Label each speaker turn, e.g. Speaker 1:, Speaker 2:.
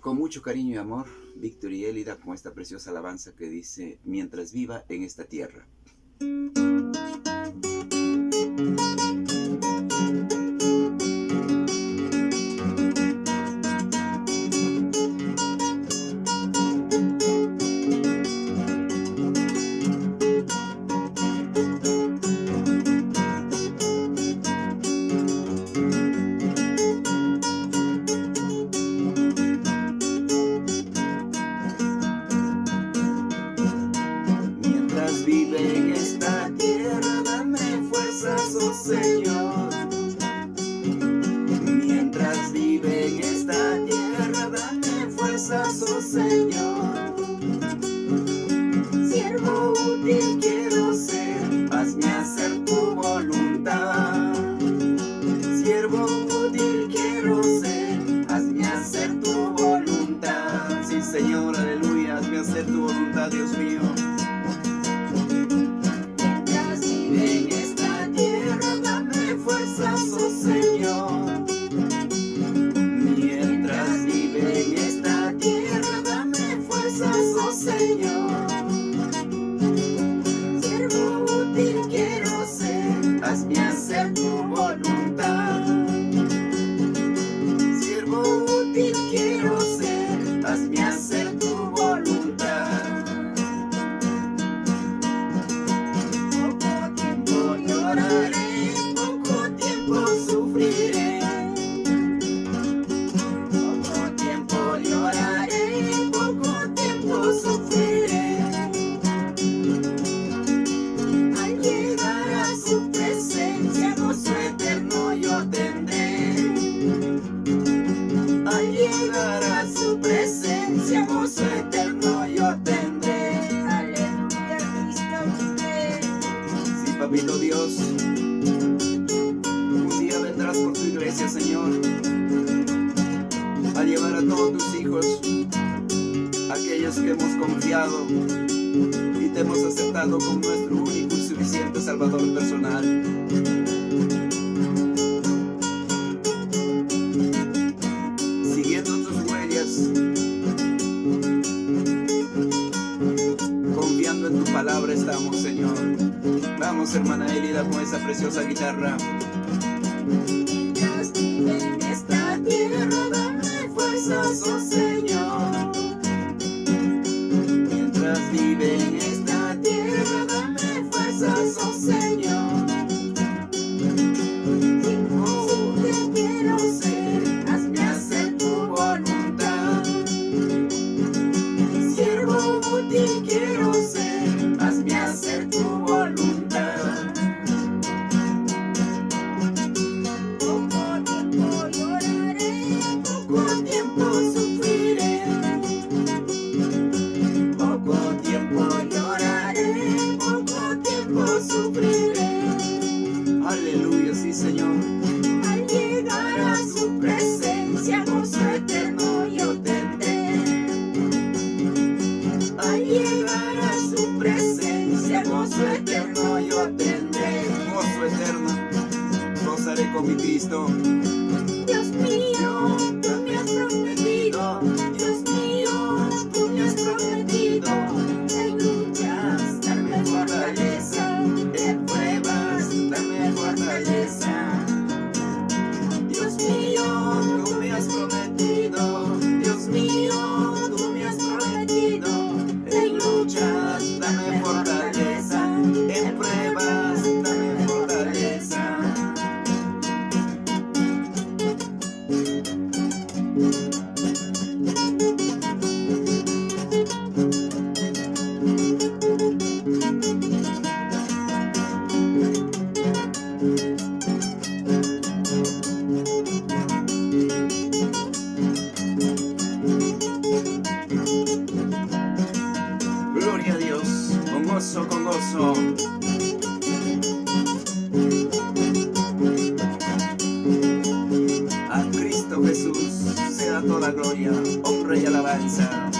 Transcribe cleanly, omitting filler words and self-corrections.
Speaker 1: Con mucho cariño y amor, Víctor y Elida con esta preciosa alabanza que dice: mientras viva en esta tierra. Mientras vive en esta tierra, dame fuerzas, oh Señor. Mientras vive en esta tierra, dame fuerzas, oh Señor. Siervo útil quiero ser, hazme hacer tu voluntad. Siervo útil quiero ser, hazme hacer tu voluntad. Sí, Señor, aleluya, hazme hacer tu voluntad, Dios mío. Mientras vive en esta tierra, dame fuerzas, oh Señor. Mientras vive en esta tierra, dame fuerzas, oh Señor. Siervo útil quiero ser, hazme hacer tu voluntad. Siervo útil quiero ser, hazme hacer tu voluntad. Poco tiempo lloraré, poco tiempo sufriré. Poco tiempo lloraré, poco tiempo sufriré. Al llegar a su presencia, gozo eterno yo tendré. Al llegar a su presencia, gozo eterno yo tendré. Aleluya, Cristo vive. Sí, papito Dios, un día vendrás por tu iglesia, Señor, a llevar a todos tus hijos, aquellos que hemos confiado y te hemos aceptado como nuestro único y suficiente Salvador personal. Siguiendo tus huellas, confiando en tu palabra estamos, Señor. Vamos, hermana Elida, con esa preciosa guitarra. Mientras vive en esta tierra, dame fuerzas, oh Señor. Mientras vive en esta tierra, dame fuerzas, oh Señor. Siervo útil quiero ser, hazme hacer tu voluntad. Siervo útil quiero ser, hazme hacer tu voluntad. Poco tiempo lloraré, poco tiempo sufriré. Poco tiempo lloraré, poco tiempo sufriré. Aleluya, sí, Señor. Al llegar a su presencia, gozo eterno yo tendré. Al llegar a su presencia, gozo eterno yo tendré. Gozo eterno, gozaré con mi Cristo. Dios mío, tú me has prometido. Dios mío, tú me has prometido. En luchas, darme fortaleza. En pruebas, darme fortaleza. Dios mío, tú me has prometido. Dios mío, tú me has prometido. En luchas, dame fortaleza. En pruebas, dame fortaleza. Gloria a Dios, con gozo, con gozo. A Cristo Jesús sea toda gloria, honra y alabanza.